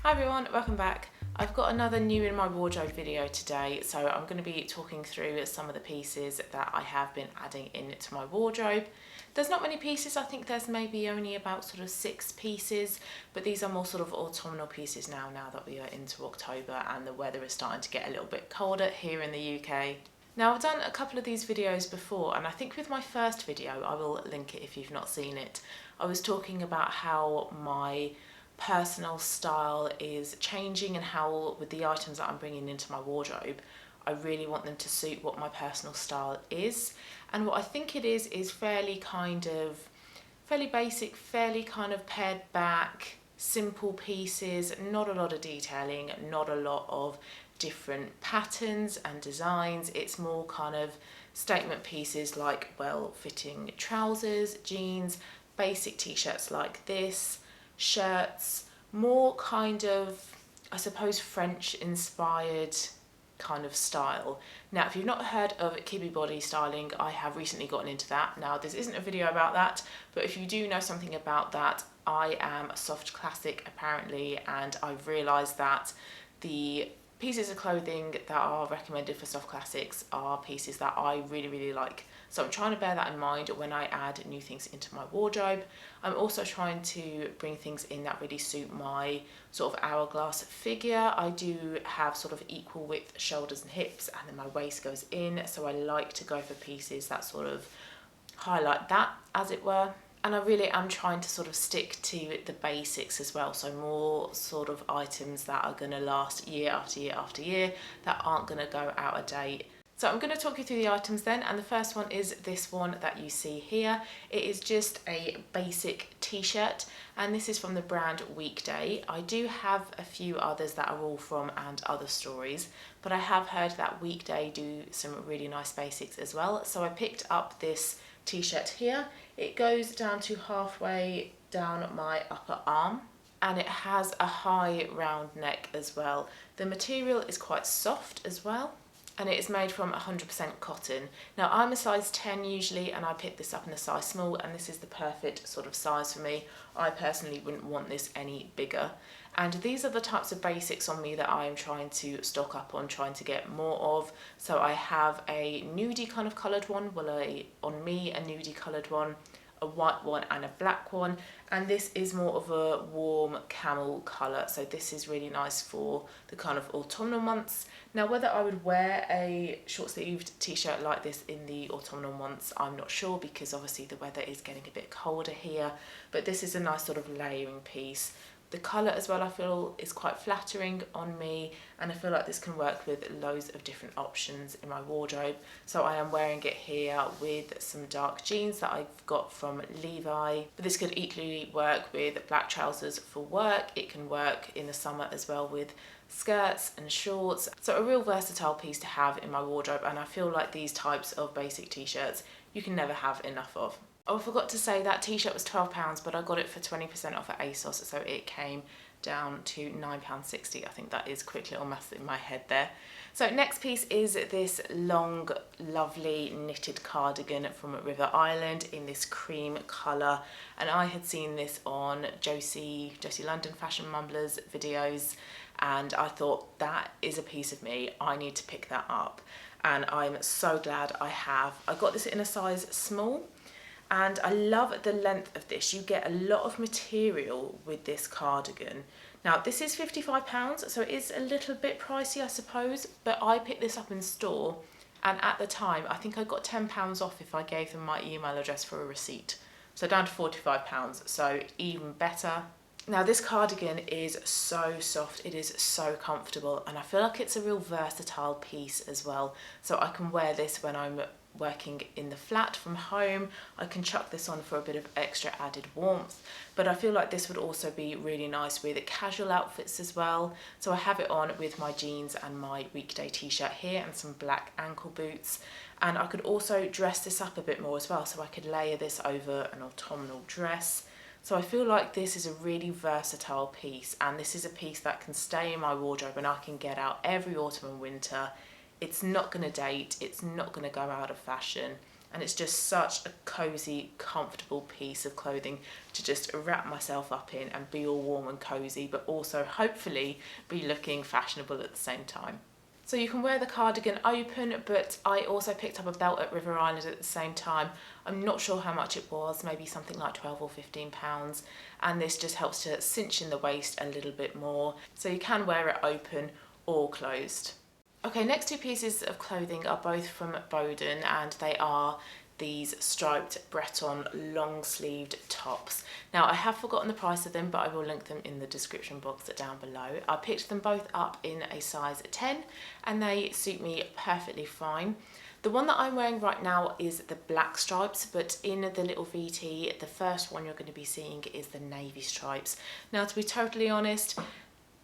Hi everyone, welcome back. I've got another new in my wardrobe video today, so I'm going to be talking through some of the pieces that I have been adding into my wardrobe. There's not many pieces, I think there's maybe only about sort of 6 pieces, but these are more sort of autumnal pieces now that we are into October and the weather is starting to get a little bit colder here in the UK. Now I've done a couple of these videos before, and I think with my first video, I will link it if you've not seen it, I was talking about how my personal style is changing and how with the items that I'm bringing into my wardrobe, I really want them to suit what my personal style is. And what I think it is fairly basic, fairly kind of pared back, simple pieces, not a lot of detailing, not a lot of different patterns and designs. It's more kind of statement pieces like well-fitting trousers, jeans, basic t-shirts like this, shirts, more kind of, I suppose, French inspired kind of style. Now, if you've not heard of kibi body styling, I have recently gotten into that. Now, this isn't a video about that, but if you do know something about that, I am a soft classic apparently, and I've realised that the pieces of clothing that are recommended for soft classics are pieces that I really like. So I'm trying to bear that in mind when I add new things into my wardrobe. I'm also trying to bring things in that really suit my sort of hourglass figure. I do have sort of equal width shoulders and hips, and then my waist goes in. So I like to go for pieces that sort of highlight that, as it were. And I really am trying to sort of stick to the basics as well. So more sort of items that are gonna last year after year after year, that aren't gonna go out of date. So I'm going to talk you through the items then, and the first one is this one that you see here. It is just a basic t-shirt, and this is from the brand Weekday. I do have a few others that are all from And Other Stories, but I have heard that Weekday do some really nice basics as well. So I picked up this t-shirt here. It goes down to halfway down my upper arm, and it has a high round neck as well. The material is quite soft as well, and it is made from 100% cotton. Now I'm a size 10 usually, and I picked this up in a size small, and this is the perfect sort of size for me. I personally wouldn't want this any bigger. And these are the types of basics on me that I am trying to stock up on, trying to get more of. So I have a nudie kind of coloured one, on me a nudie coloured one, a white one and a black one, and this is more of a warm camel colour, so this is really nice for the kind of autumnal months. Now, whether I would wear a short-sleeved t-shirt like this in the autumnal months, I'm not sure, because obviously the weather is getting a bit colder here, but this is a nice sort of layering piece. The colour as well, I feel, is quite flattering on me, and I feel like this can work with loads of different options in my wardrobe. So I am wearing it here with some dark jeans that I've got from Levi, but this could equally work with black trousers for work. It can work in the summer as well with skirts and shorts. So a real versatile piece to have in my wardrobe, and I feel like these types of basic t-shirts you can never have enough of. Oh, I forgot to say that t-shirt was £12, but I got it for 20% off at ASOS, so it came down to £9.60. I think that is quick little maths in my head there. So next piece is this long, lovely knitted cardigan from River Island in this cream colour, and I had seen this on Josie London Fashion Mumblers videos, and I thought, that is a piece of me, I need to pick that up, and I'm so glad I have. I got this in a size small, and I love the length of this. You get a lot of material with this cardigan. Now this is £55, so it is a little bit pricey I suppose, but I picked this up in store, and at the time I think I got £10 off if I gave them my email address for a receipt. So down to £45, so even better. Now this cardigan is so soft, it is so comfortable, and I feel like it's a real versatile piece as well. So I can wear this when I'm working in the flat from home. I can chuck this on for a bit of extra added warmth, but I feel like this would also be really nice with casual outfits as well. So I have it on with my jeans and my Weekday t-shirt here and some black ankle boots, and I could also dress this up a bit more as well, so I could layer this over an autumnal dress. So I feel like this is a really versatile piece, and this is a piece that can stay in my wardrobe and I can get out every autumn and winter. It's not going to date, it's not going to go out of fashion, and it's just such a cozy, comfortable piece of clothing to just wrap myself up in and be all warm and cozy, but also hopefully be looking fashionable at the same time. So you can wear the cardigan open, but I also picked up a belt at River Island at the same time. I'm not sure how much it was, maybe something like 12 or 15 pounds. And this just helps to cinch in the waist a little bit more. So you can wear it open or closed. Okay, next two pieces of clothing are both from Boden, and they are these striped Breton long sleeved tops. Now I have forgotten the price of them, but I will link them in the description box down below. I picked them both up in a size 10 and they suit me perfectly fine. The one that I'm wearing right now is the black stripes, but in the little VT, the first one you're going to be seeing is the navy stripes. Now, to be totally honest,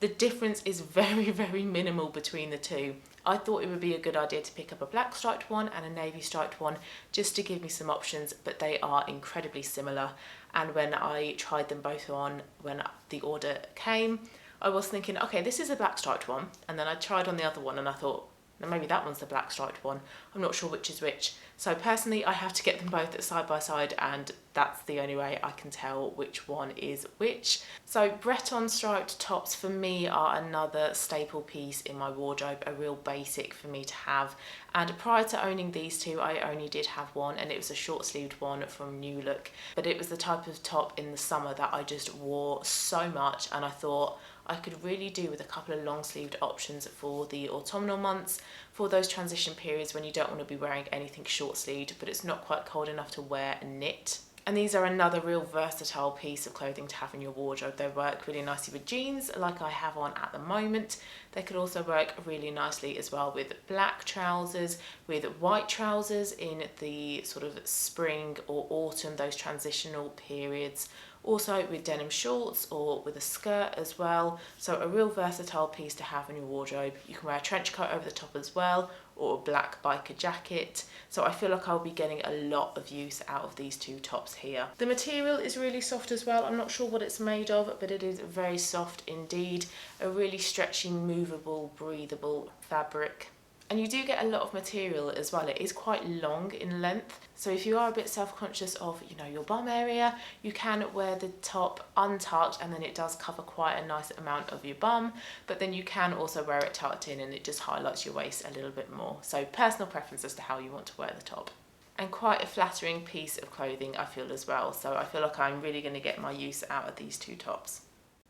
the difference is very, very minimal between the two. I thought it would be a good idea to pick up a black striped one and a navy striped one just to give me some options, but they are incredibly similar. And when I tried them both on when the order came, I was thinking, okay, this is a black striped one. And then I tried on the other one and I thought, no, maybe that one's the black striped one. I'm not sure which is which. So personally, I have to get them both side by side, and that's the only way I can tell which one is which. So Breton striped tops for me are another staple piece in my wardrobe, a real basic for me to have. And prior to owning these two, I only did have one, and it was a short sleeved one from New Look. But it was the type of top in the summer that I just wore so much, and I thought I could really do with a couple of long sleeved options for the autumnal months, for those transition periods when you don't want to be wearing anything short sleeved, but it's not quite cold enough to wear a knit. And these are another real versatile piece of clothing to have in your wardrobe. They work really nicely with jeans like I have on at the moment. They could also work really nicely as well with black trousers, with white trousers in the sort of spring or autumn, those transitional periods. Also with denim shorts or with a skirt as well. So a real versatile piece to have in your wardrobe. You can wear a trench coat over the top as well, or a black biker jacket. So I feel like I'll be getting a lot of use out of these two tops here. The material is really soft as well. I'm not sure what it's made of, but it is very soft indeed. A really stretchy, movable, breathable fabric. And you do get a lot of material as well. It is quite long in length. So if you are a bit self-conscious of, your bum area, you can wear the top untucked, and then it does cover quite a nice amount of your bum. But then you can also wear it tucked in, and it just highlights your waist a little bit more. So personal preference as to how you want to wear the top. And quite a flattering piece of clothing, I feel, as well. So I feel like I'm really going to get my use out of these two tops.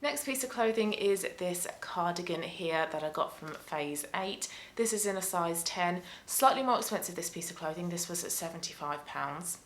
Next piece of clothing is this cardigan here that I got from Phase 8. This is in a size 10. Slightly more expensive, this piece of clothing. This was at £75.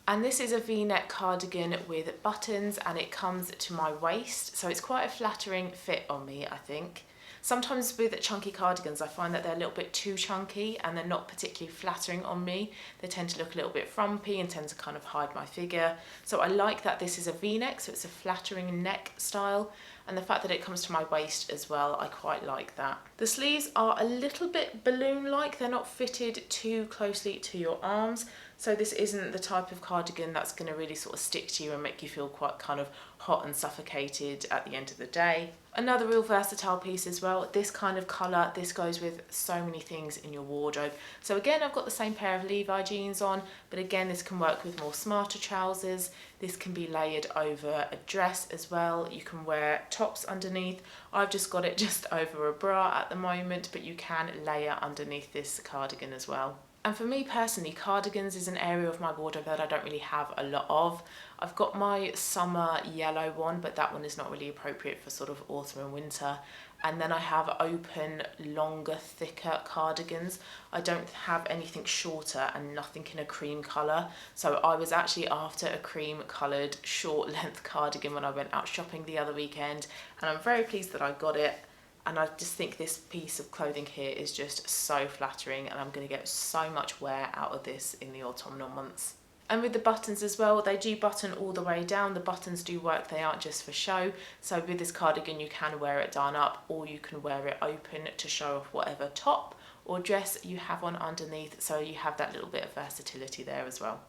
And this is a V-neck cardigan with buttons, and it comes to my waist. So it's quite a flattering fit on me, I think. Sometimes with chunky cardigans, I find that they're a little bit too chunky and they're not particularly flattering on me. They tend to look a little bit frumpy and tend to kind of hide my figure. So I like that this is a V-neck, so it's a flattering neck style. And the fact that it comes to my waist as well, I quite like that. The sleeves are a little bit balloon-like. They're not fitted too closely to your arms. So this isn't the type of cardigan that's going to really sort of stick to you and make you feel quite kind of hot and suffocated at the end of the day. Another real versatile piece as well. This kind of colour, this goes with so many things in your wardrobe. So again, I've got the same pair of Levi jeans on, but again, this can work with more smarter trousers. This can be layered over a dress as well. You can wear tops underneath. I've just got it just over a bra at the moment, but you can layer underneath this cardigan as well. And for me personally, cardigans is an area of my wardrobe that I don't really have a lot of. I've got my summer yellow one, but that one is not really appropriate for sort of autumn and winter. And then I have open, longer, thicker cardigans. I don't have anything shorter and nothing in a cream colour. So I was actually after a cream coloured short length cardigan when I went out shopping the other weekend. And I'm very pleased that I got it. And I just think this piece of clothing here is just so flattering, and I'm going to get so much wear out of this in the autumnal months. And with the buttons as well, they do button all the way down. The buttons do work, they aren't just for show. So with this cardigan, you can wear it done up, or you can wear it open to show off whatever top or dress you have on underneath. So you have that little bit of versatility there as well.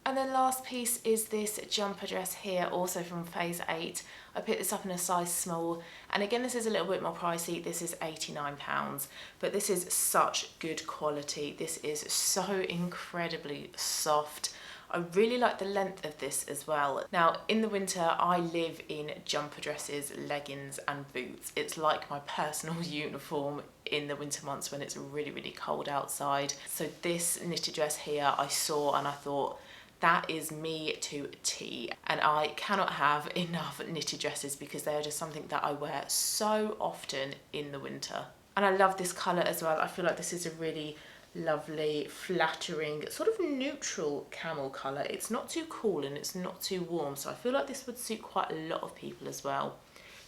And then last piece is this jumper dress here, also from phase 8. I picked this up in a size small, and again this is a little bit more pricey. This is £89, but this is such good quality. This is so incredibly soft. I really like the length of this as well. Now in the winter I live in jumper dresses, leggings and boots. It's like my personal uniform in the winter months when it's really, really cold outside. So this knitted dress here I saw and I thought, that is me to a T, and I cannot have enough knitted dresses because they are just something that I wear so often in the winter. And I love this colour as well. I feel like this is a really lovely, flattering, sort of neutral camel colour. It's not too cool and it's not too warm, so I feel like this would suit quite a lot of people as well.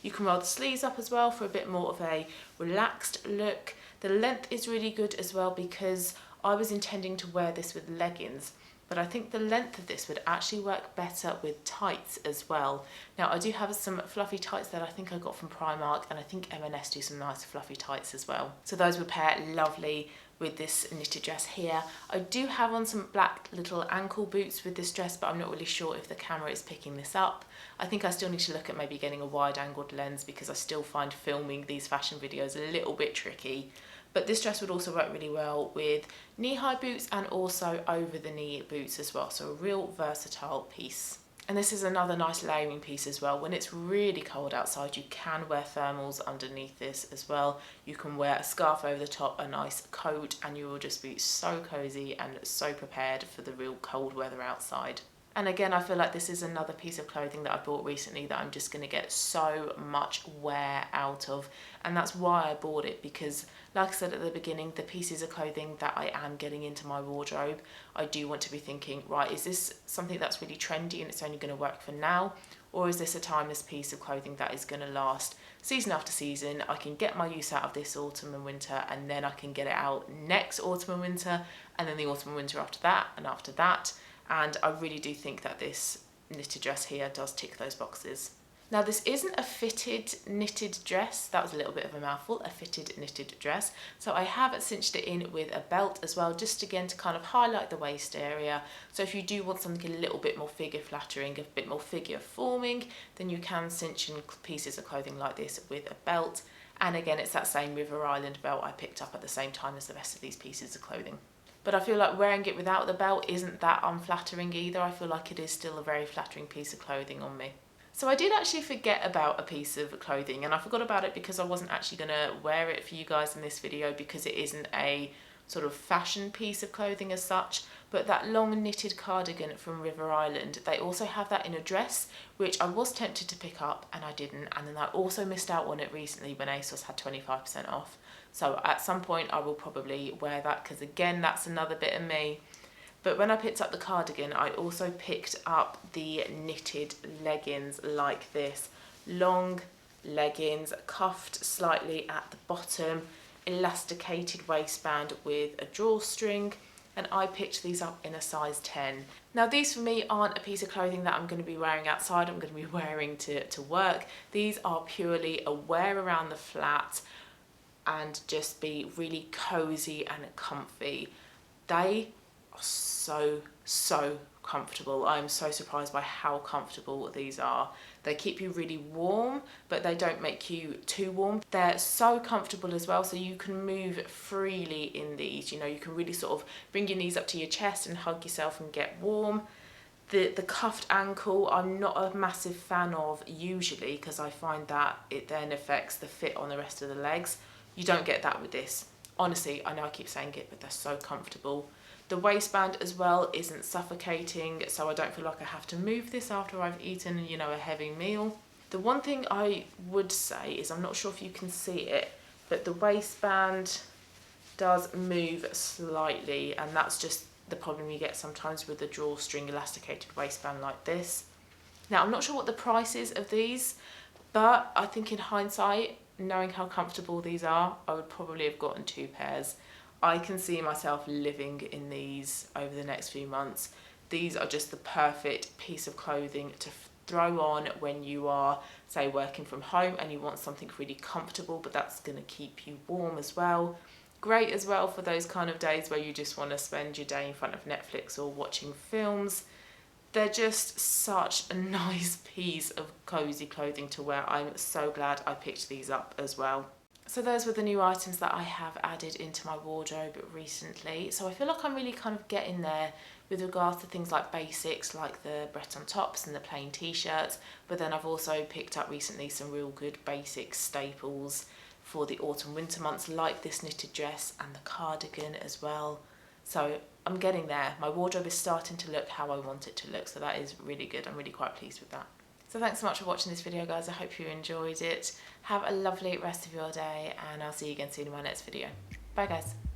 You can roll the sleeves up as well for a bit more of a relaxed look. The length is really good as well because I was intending to wear this with leggings, but I think the length of this would actually work better with tights as well. Now I do have some fluffy tights that I think I got from Primark, and I think M&S do some nice fluffy tights as well. So those would pair lovely with this knitted dress here. I do have on some black little ankle boots with this dress, but I'm not really sure if the camera is picking this up. I think I still need to look at maybe getting a wide angled lens because I still find filming these fashion videos a little bit tricky. But this dress would also work really well with knee-high boots and also over-the-knee boots as well. So a real versatile piece. And this is another nice layering piece as well. When it's really cold outside, you can wear thermals underneath this as well. You can wear a scarf over the top, a nice coat, and you will just be so cozy and so prepared for the real cold weather outside. And again, I feel like this is another piece of clothing that I bought recently that I'm just going to get so much wear out of. And that's why I bought it, because like I said at the beginning, the pieces of clothing that I am getting into my wardrobe, I do want to be thinking, right, is this something that's really trendy and it's only going to work for now? Or is this a timeless piece of clothing that is going to last season after season? I can get my use out of this autumn and winter, and then I can get it out next autumn and winter, and then the autumn and winter after that, and after that. And I really do think that this knitted dress here does tick those boxes. Now this isn't a fitted knitted dress, that was a little bit of a mouthful, a fitted knitted dress. So I have cinched it in with a belt as well, just again to kind of highlight the waist area. So if you do want something a little bit more figure flattering, a bit more figure forming, then you can cinch in pieces of clothing like this with a belt. And again, it's that same River Island belt I picked up at the same time as the rest of these pieces of clothing. But I feel like wearing it without the belt isn't that unflattering either. I feel like it is still a very flattering piece of clothing on me. So I did actually forget about a piece of clothing, and I forgot about it because I wasn't actually going to wear it for you guys in this video because it isn't a sort of fashion piece of clothing as such. But that long knitted cardigan from River Island, they also have that in a dress, which I was tempted to pick up and I didn't. And then I also missed out on it recently when ASOS had 25% off. So at some point I will probably wear that because again, that's another bit of me. But when I picked up the cardigan, I also picked up the knitted leggings like this. Long leggings, cuffed slightly at the bottom, elasticated waistband with a drawstring, and I picked these up in a size 10. Now these for me aren't a piece of clothing that I'm going to be wearing outside, I'm going to be wearing to work. These are purely a wear around the flat and just be really cozy and comfy. They are so comfortable. I'm so surprised by how comfortable these are. They keep you really warm, but they don't make you too warm. They're so comfortable as well, so you can move freely in these. You know, you can really sort of bring your knees up to your chest and hug yourself and get warm. The cuffed ankle, I'm not a massive fan of usually because I find that it then affects the fit on the rest of the legs. You don't get that with this. Honestly, I know I keep saying it, but they're so comfortable. The waistband as well isn't suffocating, so I don't feel like I have to move this after I've eaten, you know, a heavy meal. The one thing I would say is, I'm not sure if you can see it, but the waistband does move slightly, and that's just the problem you get sometimes with the drawstring elasticated waistband like this. Now, I'm not sure what the price is of these, but I think in hindsight, knowing how comfortable these are, I would probably have gotten 2 pairs. I can see myself living in these over the next few months. These are just the perfect piece of clothing to throw on when you are, say, working from home and you want something really comfortable, but that's going to keep you warm as well. Great as well for those kind of days where you just want to spend your day in front of Netflix or watching films. They're just such a nice piece of cozy clothing to wear. I'm so glad I picked these up as well. So those were the new items that I have added into my wardrobe recently. So I feel like I'm really kind of getting there with regards to things like basics, like the Breton tops and the plain t-shirts. But then I've also picked up recently some real good basic staples for the autumn winter months, like this knitted dress and the cardigan as well. So I'm getting there. My wardrobe is starting to look how I want it to look. So that is really good. I'm really quite pleased with that. So thanks so much for watching this video, guys. I hope you enjoyed it. Have a lovely rest of your day, and I'll see you again soon in my next video. Bye, guys.